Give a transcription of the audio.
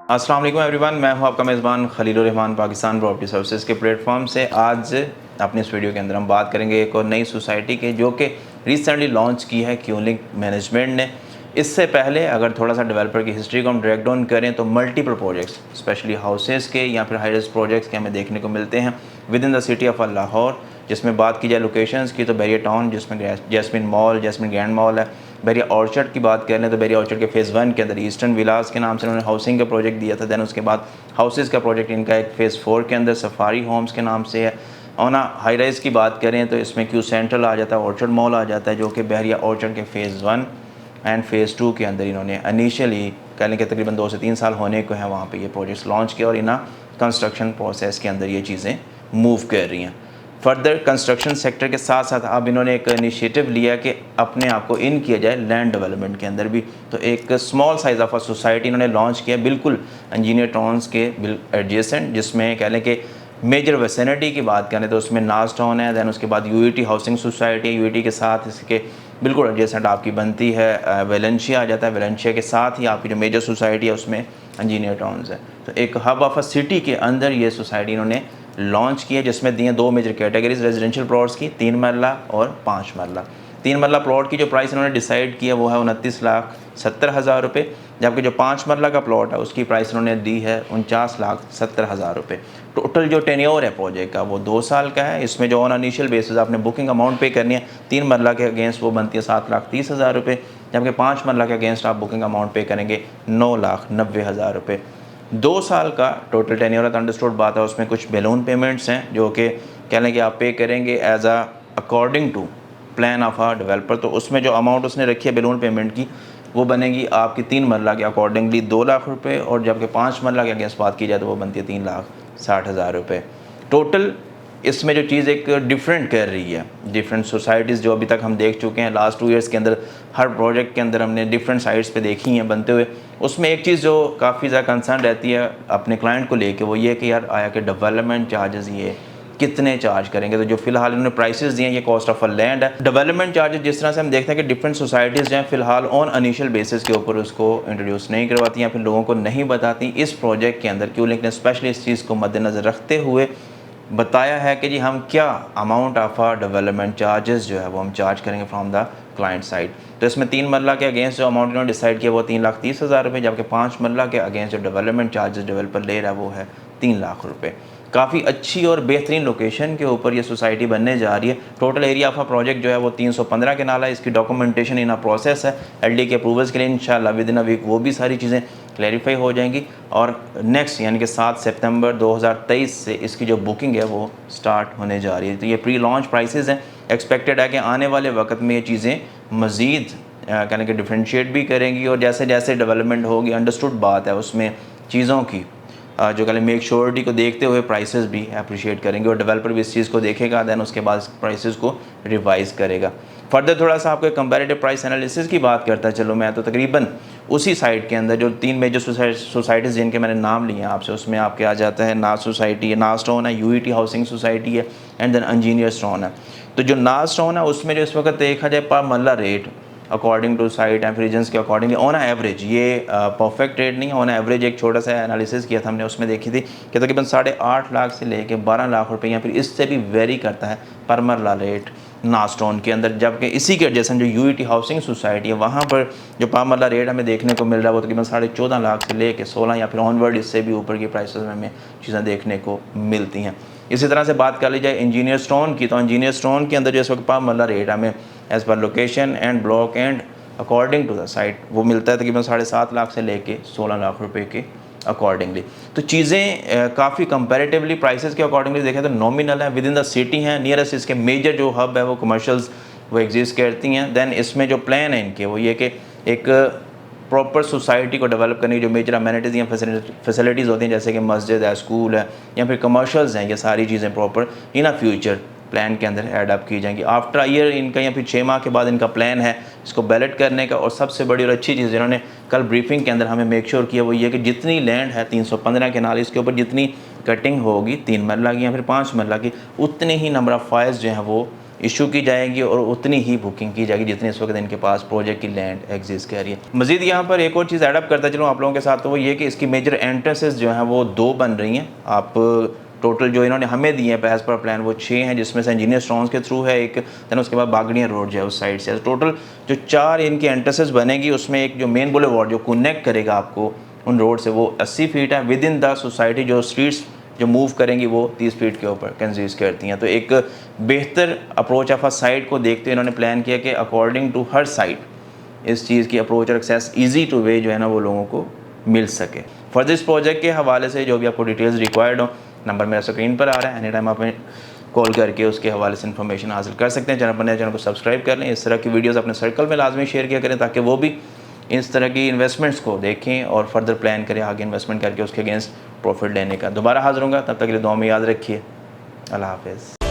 अस्सलाम वालेकुम एवरीवन, मैं हूं आपका मेज़बान खलील रहमान पाकिस्तान प्रॉपर्टी सर्विसेज के प्लेटफॉर्म से। आज अपने इस वीडियो के अंदर हम बात करेंगे एक और नई सोसाइटी के जो कि रिसेंटली लॉन्च की है क्यूलिंग मैनेजमेंट ने। इससे पहले अगर थोड़ा सा डेवलपर की हिस्ट्री को हम ब्रेक डाउन करें तो मल्टीपल प्रोजेक्ट्स स्पेशली हाउसेस के या फिर हाई प्रोजेक्ट्स के हमें देखने को मिलते हैं with in the city of Lahore. जिसमें बात की जाए लोकेशंस की तो बैरिया टाउन जिसमें Jasmine mall, Jasmine grand mall है। बैरिया ऑर्चर्ड की बात करें तो बैरिया ऑर्चर्ड के फेज़ 1 के अंदर ईस्टर्न विलास के नाम से उन्होंने हाउसिंग का प्रोजेक्ट दिया था। दैन उसके बाद हाउसेस का प्रोजेक्ट इनका एक फेज़ 4 के अंदर सफारी होम्स के नाम से है। और ना हाई राइज़ की बात करें तो इसमें क्यू सेंट्रल आ जाता है, ऑर्चर्ड मॉल आ जाता है, जो कि बैरिया ऑर्चर्ड के फेज़ 1 एंड फेज़ 2 के अंदर इन्होंने इनिशियली कह लें कि तकरीबन 2 से 3 साल होने को है वहाँ पे ये प्रोजेक्ट्स लॉन्च किया और इन्हें कंस्ट्रक्शन प्रोसेस के अंदर ये चीज़ें मूव कर रही हैं। फर्दर कंस्ट्रक्शन सेक्टर के साथ साथ अब इन्होंने एक इनिशिएटिव लिया कि अपने आप को इन किया जाए लैंड डेवलपमेंट के अंदर भी। तो एक small size of a society इन्होंने लॉन्च किया बिल्कुल इंजीनियर टाउन्स के एडजेसेंट, जिसमें कह लें कि मेजर वेसिनिटी की बात करें तो उसमें नाज टाउन है। दैन उसके बाद यूईटी हाउसिंग सोसाइटी, यूईटी के साथ इसके बिल्कुल एडजेसेंट आपकी बनती है वेलेंशिया आ जाता है। वेलेंशिया के साथ ही आपकी जो मेजर सोसाइटी है उसमें इंजीनियर टाउन्स है। तो एक हब ऑफ अ सिटी के अंदर ये सोसाइटी इन्होंने लॉन्च की है, जिसमें दिए 2 मेजर कैटेगरीज रेजिडेंशियल प्लॉट्स की, 3 मरला और 5 मरला। 3 मरला प्लॉट की जो प्राइस इन्होंने डिसाइड किया वो है 29,70,000 रुपये, जबकि जो 5 मरला का प्लॉट है उसकी प्राइस इन्होंने दी है 49,70,000 रुपये। टोटल जो टेन्योर है प्रोजेक्ट का वो 2 साल का है। इसमें जो ऑन इनिशियल बेसिस आपने बुकिंग अमाउंट पे करनी है 3 मरला के अगेंस्ट वो बनती है 7,30,000 रुपये, जबकि 5 मरला के अगेंस्ट आप बुकिंग अमाउंट पे करेंगे 9,90,000 रुपये। 2 साल का टोटल टेन्योर का अंडरस्टूड बात है। उसमें कुछ बैलून पेमेंट्स हैं जो कि कह लें कि आप पे करेंगे as a according to plan of uh developer. तो उसमें जो अमाउंट उसने रखी है बैलून पेमेंट की वो बनेगी आपकी 3 मरला के अकॉर्डिंगली 2 लाख रुपये, और जबकि 5 मरला के अगेंस्ट बात की जाए तो वो बनती है 3,60,000 रुपये। टोटल इसमें जो चीज़ एक डिफरेंट कर रही है, डिफरेंट सोसाइटीज़ जो अभी तक हम देख चुके हैं लास्ट 2 ईयर्स के अंदर, हर प्रोजेक्ट के अंदर हमने डिफरेंट साइट्स पे देखी हैं बनते हुए। उसमें एक चीज़ जो काफ़ी ज़्यादा कंसर्न रहती है अपने क्लाइंट को लेके वो ये कि यार आया कि डेवलपमेंट चार्जेस ये कितने चार्ज करेंगे। तो जो फिलहाल इन्होंने प्राइसेस दिए हैं ये कॉस्ट ऑफ अ लैंड है। डेवलपमेंट चार्जेस जिस तरह से हम देखते हैं कि डिफरेंट सोसाइटीज़ जो हैं फिलहाल ऑन इनिशियल बेसिस के ऊपर उसको इंट्रोड्यूस नहीं करवाती या फिर लोगों को नहीं बताती। इस प्रोजेक्ट के अंदर क्यूलिंग ने स्पेशली इस चीज़ को मद्देनज़र रखते हुए बताया है कि जी हम क्या amount of uh development charges जो है वो हम चार्ज करेंगे फ्रॉम द क्लाइंट साइड। तो इसमें 3 मरला के अगेंस्ट जो अमाउंट इन्होंने डिसाइड किया वो 3,30,000 रुपये, जबकि 5 मरला के अगेंस्ट जो डेवलपमेंट चार्जेस डेवलपर ले रहा है वो है 3 लाख रुपये। काफ़ी अच्छी और बेहतरीन लोकेशन के ऊपर ये सोसाइटी बनने जा रही है। Total area of uh project जो है वो 315 के नाला है। इसकी डॉक्यूमेंटेशन इन प्रोसेस है एलडी के अप्रूवल्स के लिए। इंशाल्लाह विद इन अ वीक वो भी सारी चीज़ें क्लैरिफाई हो जाएंगी और नेक्स्ट यानी कि 7 सितंबर 2023 से इसकी जो बुकिंग है वो स्टार्ट होने जा रही है। तो ये प्री लॉन्च प्राइसेस हैं। एक्सपेक्टेड है कि आने वाले वक्त में ये चीज़ें मज़ीद कहने के डिफ्रेंशिएट भी करेंगी और जैसे जैसे डेवलपमेंट होगी अंडरस्टूड बात है उसमें चीज़ों की जो कहें मेक श्योरिटी को देखते हुए प्राइसेस भी अप्रिशिएट करेंगे और डेवलपर भी इस चीज़ को देखेगा, दैन उसके बाद प्राइसेस को रिवाइज़ करेगा। फर्दर थोड़ा सा आपको कंपैरेटिव प्राइस एनालिसिस की बात करता चलो मैं, तो तकरीबन उसी साइट के अंदर जो 3 मेजर सोसाइटीज़ जिनके मैंने नाम लिए हैं आपसे, उसमें आपके आ जाता है नाज सोसाइटी है, नाज टाउन है, यूईटी हाउसिंग सोसाइटी है एंड देन इंजीनियर्स टाउन है। तो जो नाज टाउन है उसमें जो इस वक्त देखा जाए पर marla rate according to site and reasons के अकॉर्डिंगली ऑन एवरेज, ये परफेक्ट रेट नहीं है, ऑन एवरेज एक छोटा सा एनालिसिस किया था हमने, उसमें देखी थी कि तकरीबन 8.5 लाख से लेके 12 लाख रुपए या फिर इससे भी वेरी करता है पर मरला रेट नाज टाउन के अंदर। जबकि इसी के एडजेसेंट जो यूईटी हाउसिंग सोसाइटी है वहाँ पर जो पर मरला रेट हमें देखने को मिल रहा है वो तकरीबन 14.5 लाख से लेके 16 या फिर ऑनवर्ड इससे भी ऊपर की प्राइसेस में हमें चीज़ें देखने को मिलती हैं। इसी तरह से बात कर ली जाए इंजीनियर स्टोन की, तो इंजीनियर स्टोन के अंदर जो इस वक्त पर मरला रेट हमें as per location and block and according to the site वो मिलता है तकरीबन 7.5 लाख से लेके 16 लाख रुपए के अकॉर्डिंगली। तो चीज़ें काफ़ी कंपैरेटिवली प्राइसेस के अकॉर्डिंगली देखें तो नॉमिनल है, विद इन द सिटी हैं, नियरेस्ट इसके मेजर जो हब है वो कमर्शियल्स वो एग्जिस्ट करती हैं। दैन इसमें जो प्लान है इनके वो ये कि एक प्रॉपर सोसाइटी को डेवलप करने की जो मेजर अमेनिटीज़ या फैसिलिटीज़ होती हैं जैसे कि मस्जिद है, स्कूल है या फिर कमर्शियल्स हैं, ये सारी चीज़ें प्रॉपर इन फ्यूचर प्लान के अंदर एड अप की जाएंगी। आफ्टर ईयर इनका या फिर 6 माह के बाद इनका प्लान है इसको बैलेट करने का। और सबसे बड़ी और अच्छी चीज़ इन्होंने कल ब्रीफिंग के अंदर हमें मेक श्योर किया वो ये कि जितनी लैंड है 315 के नाल इसके ऊपर जितनी कटिंग होगी 3 मरला की या फिर 5 मरला की, उतने ही नंबर ऑफ़ फाइल्स जो हैं वो ایشو کی جائے گی اور اتنی ہی بکنگ کی جائے گی جتنی اس وقت ان کے پاس پروجیکٹ کی لینڈ ایگزسٹ کر رہی ہے۔ مزید یہاں پر ایک اور چیز ایڈ اپ کرتا چلوں آپ لوگوں کے ساتھ، تو وہ یہ کہ اس کی میجر انٹرنسز جو ہیں وہ 2 بن رہی ہیں۔ آپ ٹوٹل جو انہوں نے ہمیں دی ہیں ایز پر پلان وہ 6 ہیں، جس میں سے انجینئر اسٹونز کے تھرو ہے ایک، دین اس کے بعد باگڑیاں روڈ جو ہے اس سائڈ سے ٹوٹل جو 4 ان کی انٹرنسز بنے گی، اس میں ایک جو مین بولے وارڈ جو کنیکٹ کرے گا آپ کو ان روڈ سے وہ 80 فیٹ ہے۔ ود ان دا سوسائٹی جو اسٹریٹس جو موو کریں گی وہ 30 فیٹ کے اوپر کنزیسٹ کرتی ہیں۔ تو ایک بہتر اپروچ آف اے سائٹ کو دیکھتے انہوں نے پلان کیا کہ اکارڈنگ ٹو ہر سائٹ اس چیز کی اپروچ اور ایکسیس ایزی ٹو وے جو ہے نا وہ لوگوں کو مل سکے۔ فردر اس پروجیکٹ کے حوالے سے جو بھی آپ کو ڈیٹیلز ریکوائرڈ ہوں، نمبر میرا اسکرین پر آ رہا ہے، اینی ٹائم آپ کال کر کے اس کے حوالے سے انفارمیشن حاصل کر سکتے ہیں۔ چینل کو سبسکرائب کر لیں، اس طرح کی ویڈیوز اپنے سرکل میں لازمی شیئر کیا کریں تاکہ وہ بھی اس طرح کی انویسٹمنٹس کو دیکھیں اور فردر پلان کریں آگے انویسٹمنٹ کر کے اس کے اگینسٹ پروفٹ لینے کا۔ دوبارہ حاضر ہوں گا، تب تک کے لیے دعا میں یاد رکھیے۔ اللہ حافظ۔